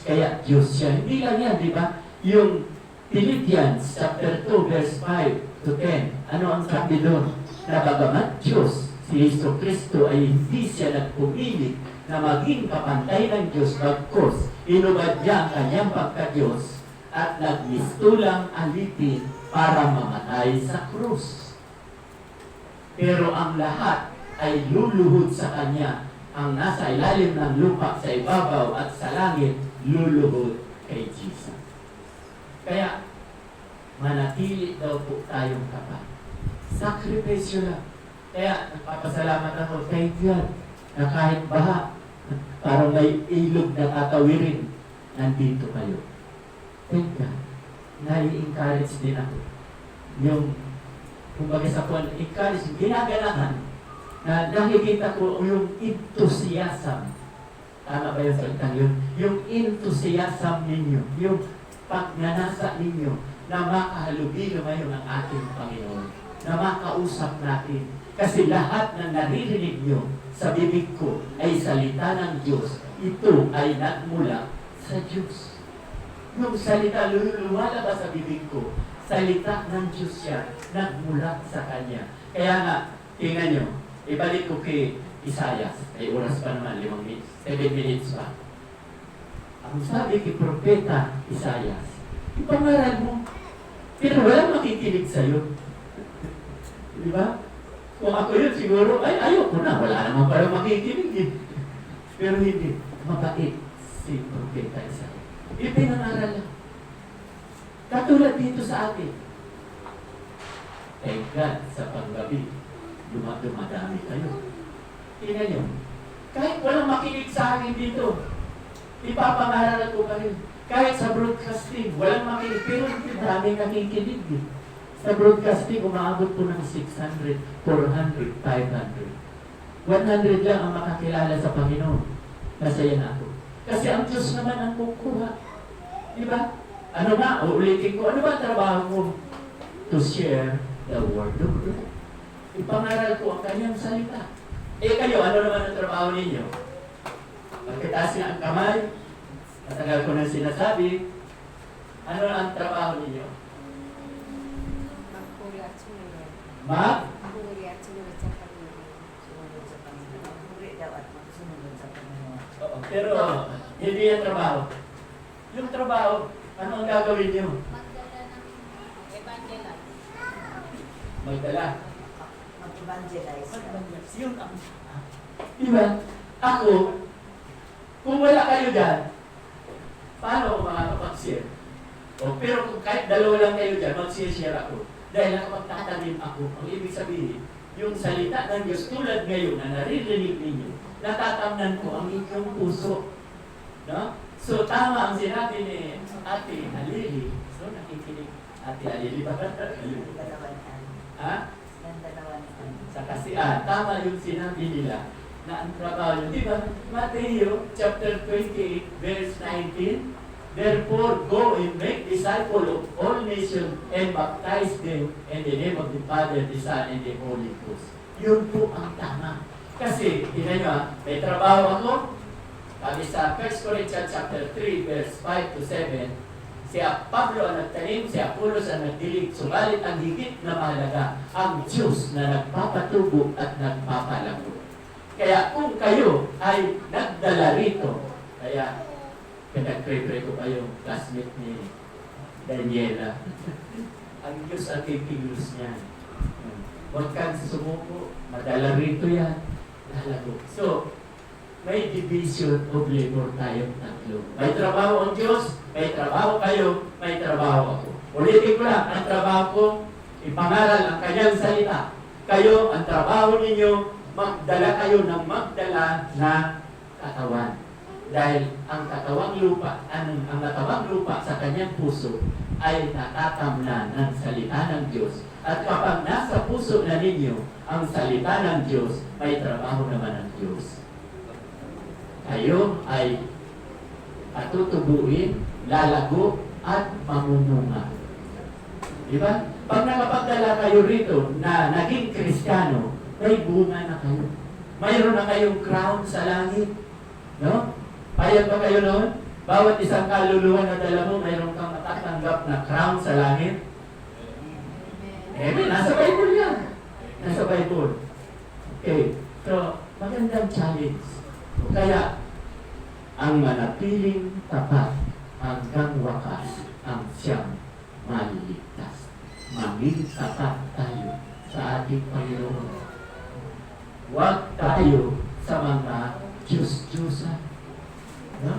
Kaya Diyos siya. Hindi lang yan, di ba? Yung Philippians chapter 2 verse 5 to 10. Ano ang sabi doon? Na bagamat Diyos, si Yesu Cristo ay hindi siya nagpumili na maging kapantay ng Diyos, bagkus inubad niya ang kanyang pagka-Diyos at nagmistulang alipin para mamatay sa krus. Pero ang lahat ay luluhod sa Kanya. Ang nasa ilalim ng lupa, sa ibabaw at sa langit, luluhod kay Jesus. Kaya, manatili daw po tayong tapat. Sakripisyo lang. Kaya, nagpapasalamat ako, thank God, na kahit baha, parang may ilog na tatawirin, nandito kayo. Thank God. Nai-encourage din ako. Yung, kumbaga sa kwan, encourage, ginaganahan, na nakikita ko yung enthusiasm. Tama ba yung salitang yun? Yung enthusiasm ninyo, yung pagnanasa ninyo, na makahalubilo ngayon ang ating Panginoon, na makausap natin. Kasi lahat ng naririnig nyo sa bibig ko ay salita ng Diyos. Ito ay nagmula sa Diyos. Yung salita lumalabas sa bibig ko, salita ng Diyos yan, nagmula sa Kanya. Kaya nga, tingnan nyo, ibalik ko kay Isaias. Ay oras pa naman, 7 minutes pa. Ang sabi kay Propeta Isaias, ipangaral mo, pero walang makikinig sa'yo. Di ba? Kung ako yun, siguro, ay, ayoko na. Wala naman parang makikinig eh. Pero hindi. Mabait si Propeta Isaiah. Ipinangaral lang. Katulad dito sa atin. Thank God, sa panggabi, dumadami kayo. Tingnan nyo. Kahit walang makinig sa akin dito, ipapangaral ko pa rin. Kahit sa broadcasting, walang makinig. Pero dami nakikinig eh. Sa broadcasting, umaabot po ng 600, 400, 500. 100 lang ang makakilala sa Panginoon. Masaya na ako. Kasi ang Diyos naman ang kukuha. Diba? Ano ba? Uulitin ko. Ano ba ang trabaho mo? To share the word of God. Ipangaral ko ang kanyang salita. Eh kayo, ano naman ang trabaho ninyo? Pagkataas na ang kamay, matagal ko nang sinasabi, ano ang trabaho ninyo? Magpuri at sumunod. Magpuri Magpuri at sumunod sa Panginoon. Sumunod sa Panginoon. Puri daw at magsumunod sa Panginoon. Oo, pero hindi yung trabaho. Yung trabaho, ano ang gagawin nyo? Magdala ng evangelize. Magdala. Mag-evangelize. Yun ang... Diba? Ako, kung wala kayo dyan, paano ako makakapag-share? O, pero kung kahit dalawa lang kayo dyan, mag-share ako. Dahil nakapagtatanim ako, ang ibig sabihin, yung salita ng Diyos tulad ngayon na naririnig ninyo, natatamnan ko ang inyong puso. No? So, tama ang sinabi ni Ate Alili. So, nakikinig Ate Alili ba? Dalawanan. Ha? Yan dalawanan. Sa kasian, tama yung sinabi nila na ang trabaho nyo. Di ba? Mateo chapter 28 verse 19, therefore go and make disciples of all nations and baptize them in the name of the Father, the Son, and the Holy Ghost. Yun po ang tama. Kasi, tingnan nyo may trabaho ako. Sabi sa 1 Corinthians chapter 3 verse 5 to 7, si Pablo ang nagtanim, si Apollos ang nagdilig, subalit ang higit na mahalaga, ang Diyos na nagpapatubo at nagpapalago. Kaya kung kayo ay nagdala rito, kaya pinag-pray-pray ko pa yung classmate ni Daniela, ang Diyos ang kikilos niya. Huwag kang sumuko, madala rito yan, lalago. So, may division of labor tayong tatlo. May trabaho ang Diyos, may trabaho kayo, may trabaho ako. Ulitin ko lang, ang trabaho ko, ipangaral ang kanyang salita. Kayo, ang trabaho ninyo, magdala kayo ng magdala na katawan. Dahil ang katawang lupa, ang katawang lupa sa kanyang puso ay natatamnan ng salita ng Diyos. At kapag nasa puso na ninyo ang salita ng Diyos, may trabaho naman ang Diyos. Kayo ay at tutubuin, lalago, at mamumunga. Di ba? Pag nakapagdala kayo rito na naging Kristiyano, may bunga na kayo. Mayroon na kayong crown sa langit. No? Payag ba kayo noon? Bawat isang kaluluwa na dala mo, mayroon kang matatanggap na crown sa langit. Amen. Nasa Bible yan. Nasa Bible. Okay. So, magandang challenge. Kaya, ang manatiling tapat hanggang wakas ang siyang maliligtas. Maging tapat tayo sa ating Panginoon. Huwag tayo sa mga Diyos-Diyosan. No?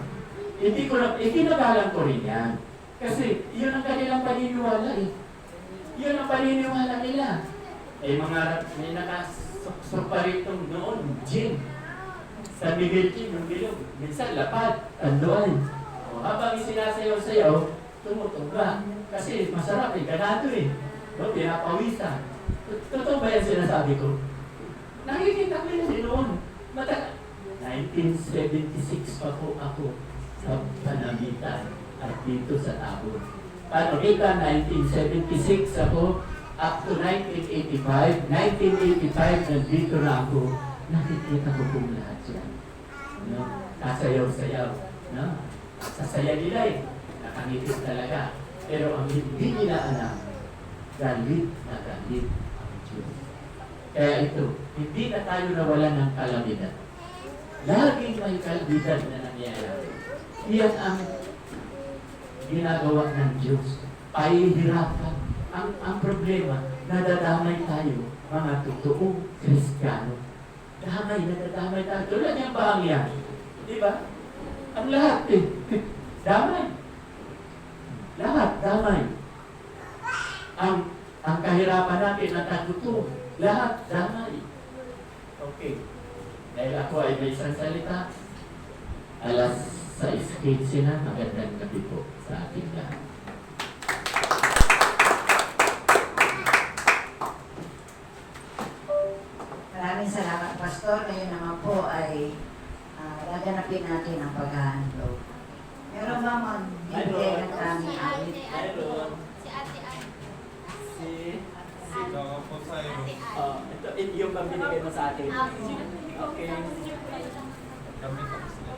Ikinagalang ko rin yan. Kasi yun ang kanilang paniniwala eh. Yun ang paniniwala nila. May nakasuksok pa rin noon, gin. San Miguel Gin, yung bilog. Minsan lapad, tanduan. Habang sinasayaw-sayaw, tumutuga. Kasi masarap eh, ganado eh. No, pinapawisan. Totoo ba yan sinasabi ko? Nakikita ko yun noon. 1976 pa po ako sa Panamitan at dito sa Tabor. Paano kita, 1976 ako, up to 1985. 1985, nandito na ako. Nakikita ko kung lahat yan. No? Kasayaw-sayaw. No? Sasaya nila eh. Nakangitis talaga. Pero ang hindi nila alam, galit na galit ang Diyos. Kaya ito, hindi na tayo nawala ng kalamidad. Laging may kalamidad na nangyayari. Iyan ang ginagawa ng Diyos. Pahihirapan. Ang problema, nadadamay tayo, mga totoong Kristiyano. Nadadamay tayo. Tulad niyang bahang yan. Di ba? Ang lahat eh. Damay. Lahat, damay. Ang kahirapan natin, natatuto. Lahat, damay. Okay. Dahil ako ay may isang salita, 6:15 na, magandang gabi po sa ating lahat. Maraming salamat, Pastor. Ngayon naman po ay gaganapin natin ang paghahandog. Meron ba magbibigay ng aming awit? Si Ate Ann. Ito yung bang binigay mo sa atin. Okay. Kami tapos na.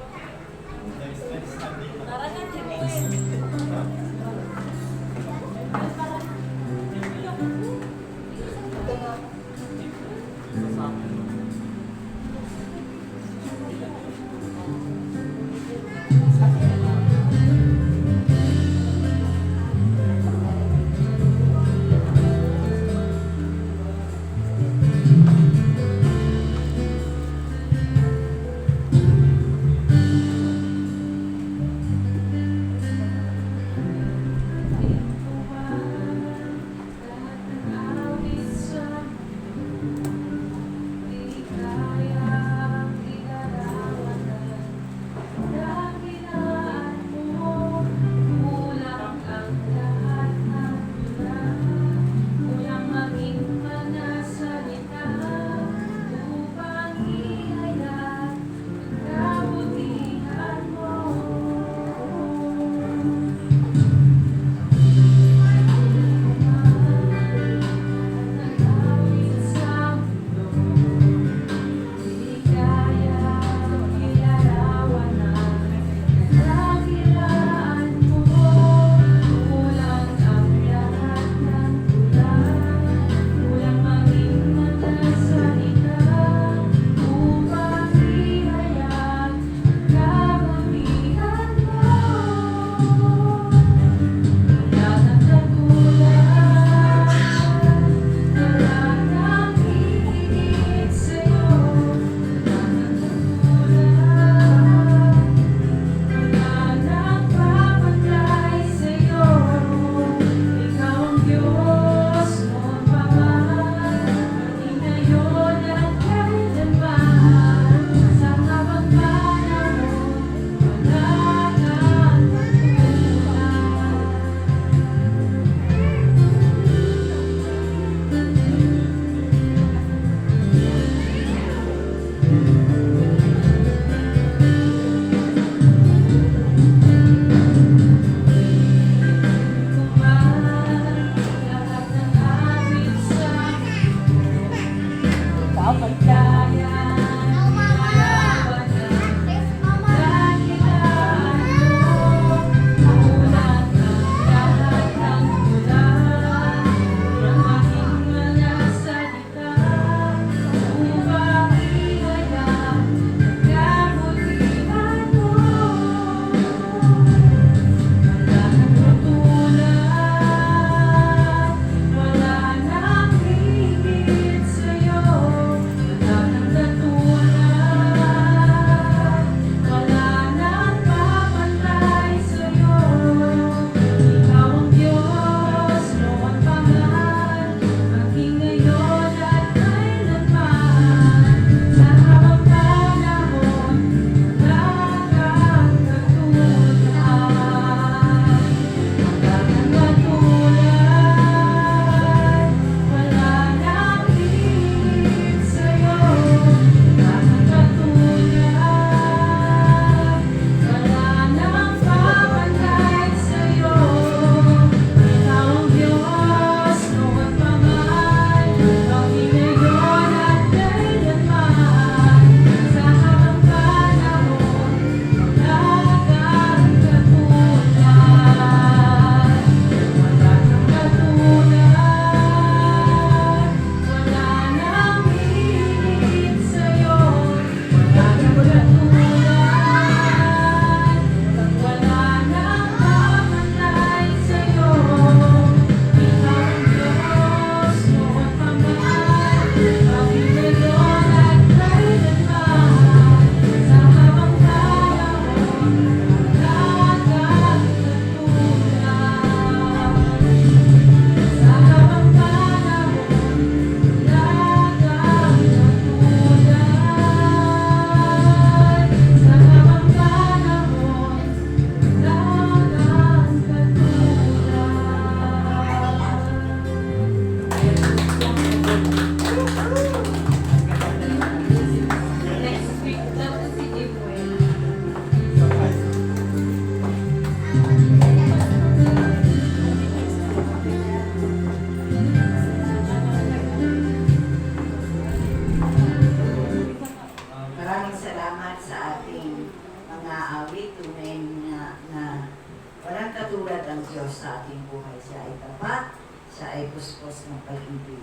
ang Diyos sa ating buhay. Siya ay tapat, siya ay puspos ng pag-ibig.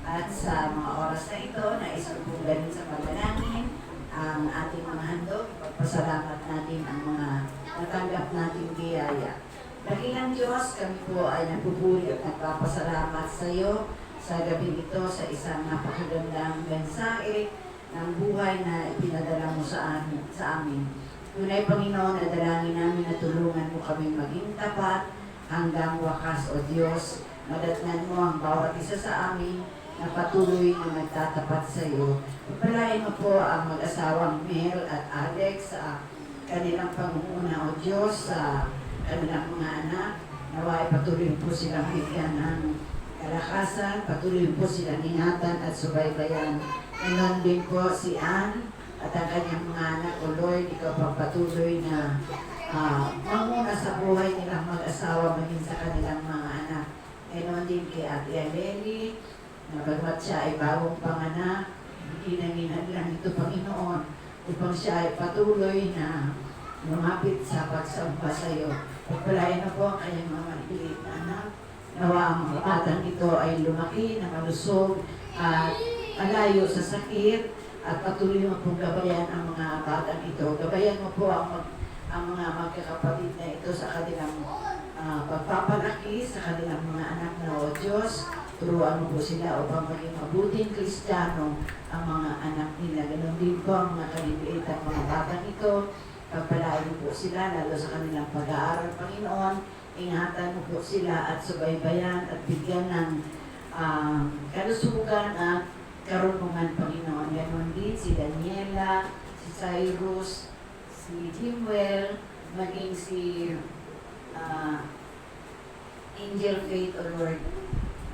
At sa mga oras na ito, nais ko po galing sa panalangin ang ating mga handog. Pagpasalamat natin ang mga natanggap nating biyaya. Dakilang Diyos, kami po ay nagpupuri at nagpapasalamat sa iyo sa gabi ito sa isang napakagandang mensahe ng buhay na ipinadala mo sa amin. Tunay, Panginoon, na dalangin namin na tulungan mo kami maging tapat hanggang wakas, O Diyos. Madatnan mo ang bawat isa sa amin na patuloy na nagtatapat sa iyo. Pagpalain mo po ang mag-asawang Mel at Alex sa kanilang pangunguna, O Diyos, sa kanilang mga anak. Naway patuloy po silang bigyan ng kalakasan, patuloy po silang ingatan at subaybayan. Ganon din po si Ann at ang kanyang mga anak, O Lord, ikaw pang patuloy na mamuna sa buhay nilang mag-asawa maging sa kanilang mga anak. Ganon din kay Ate Aleli, na bagamat siya ay bagong panganak, hindi nanginag lang ito, Panginoon, upang siya ay patuloy na lumapit sa pagsamba sa iyo. Pagpalayan na po ang kanyang mga maliit na anak. Nawa ang mga batang ito ay lumaki na malusog at malayo sa sakit at patuloy mo pong gabayan ang mga batang ito. Gabayan mo po ang mga magkakapatid na ito sa kanilang pagpapalaki sa kanilang mga anak na, O Diyos. Turuan mo po sila upang maging mabuting Kristiyano ang mga anak nila. Ganon din po ang mga kaliliit at mga batang ito. Pagpalain mo po sila, lalo sa kanilang pag-aaral, Panginoon. Ingatan mo po sila at subaybayan at bigyan ng kalusugan at karunungan, Panginoon. Ganon din si Daniela, si Cyrus, si Jimwell, maging si Angel Faith, O Lord.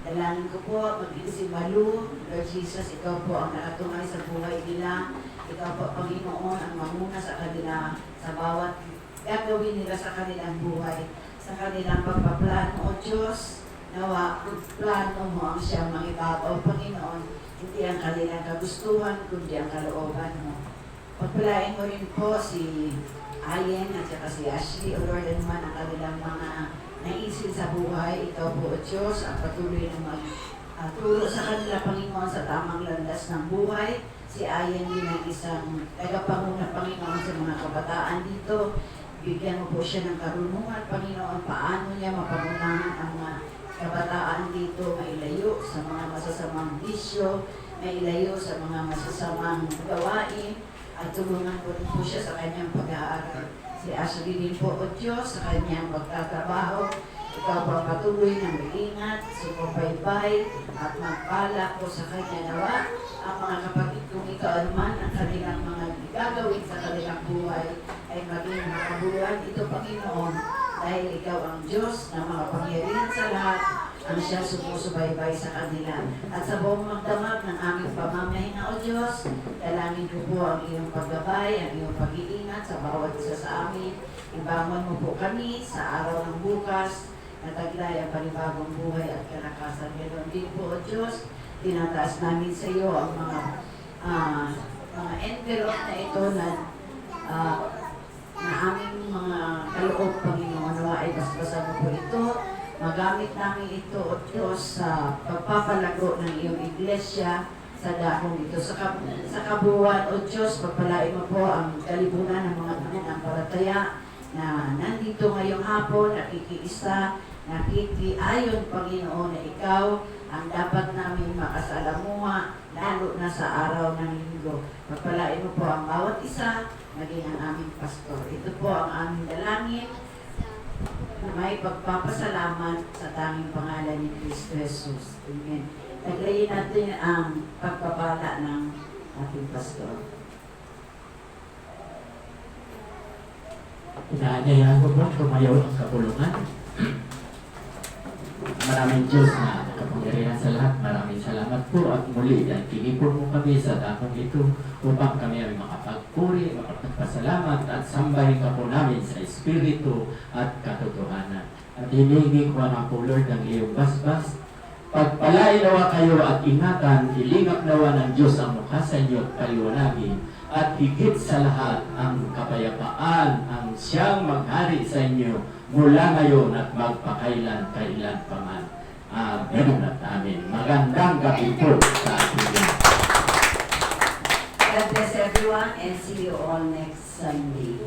Dalangin ko po, maging si Malu, Lord Jesus, ikaw po ang nakatungay sa buhay nila. Ikaw po, Panginoon, ang mamuna sa kanila, sa bawat gagawin nila sa kanilang buhay, sa kanilang pagpaplano, O Diyos. Nawa, plano mo ang siyang mangibabaw, Panginoon. Hindi ang kanilang kagustuhan, kundi ang kalooban mo. Pagpalain mo rin po si Ayen at saka si Ashley, O Lord, naman ang kanilang mga naisin sa buhay. Ikaw po, O Diyos, ang patuloy na magturo sa kanila, Panginoon, sa tamang landas ng buhay. Si Ayen din ang isang tagapanguna, Panginoon, sa mga kabataan dito. Bigyan mo po siya ng karunungan, Panginoon, paano niya mapangunahan ang mga kabataan dito, mailayo sa mga masasamang bisyo, mailayo sa mga masasamang gawain, at tulungan po rin po siya sa kanyang pag-aaral. Si Ashley din po, O Diyos, sa kanyang pagtatrabaho. Ikaw po ang patuloy na mag-ingat, sumubaybay, at magpala po sa kanya. Nawa ang mga kapatid kung ikaw naman ang kanilang mga gagawin sa kanilang buhay ay maging makabuluhan ito, Panginoon, dahil ikaw ang Diyos na makapangyarihan sa lahat, ang siya sumusubaybay sa kanila. At sa buong magdamag ng aming pamamahinga, O Diyos, dalangin ko po ang iyong paggabay, ang iyong pag-iingat sa bawat isa sa amin. Ibangon mo po kami sa araw ng bukas, na taglay ang panibagong buhay at kalakasan. Ganon din po, O Diyos, tinataas namin sa iyo ang mga envelope na ito na aming mga kaloob, Panginoon. Nawa ay basbasan mo po ito. Magamit namin ito, O Diyos, sa pagpapalago ng iyong iglesia sa dahong ito. Sa kabuuan, O Diyos, pagpalain mo po ang kalibunan ng mga mananampalataya na nandito ngayong hapon, nakikiisa, nakikiayon, Panginoon, na ikaw ang dapat namin makasalamuha, lalo na sa araw ng linggo. Pagpalain mo po ang bawat isa, maging ang aming pastor. Ito po ang aming dalangin na may pagpapasalamat sa tanging pangalan ni Cristo Jesus. Amen. Taglayin natin ang pagpapala ng ating pastor. Inaanyayahan ko po tumayaw ang kapulungan. Maraming Diyos na nakapangyarihan sa lahat. Maraming salamat po at muli dahil tinipon mo kami sa dakong ito upang kami ay makapagpuri, makapagpasalamat at sambahin ka po namin sa Espiritu at katotohanan. At hiningi ko na po, Lord, ang iyong basbas Pagpalain nawa kayo at ingatan, ilingap nawa ng Diyos ang mukha sa inyo at paliwanagin, at higit sa lahat ang kapayapaan ang siyang maghari sa inyo mula ngayon at magpakailan-kailan pa man. Amen at amen. Magandang gabi po sa ating lahat. God bless everyone and see you all next Sunday.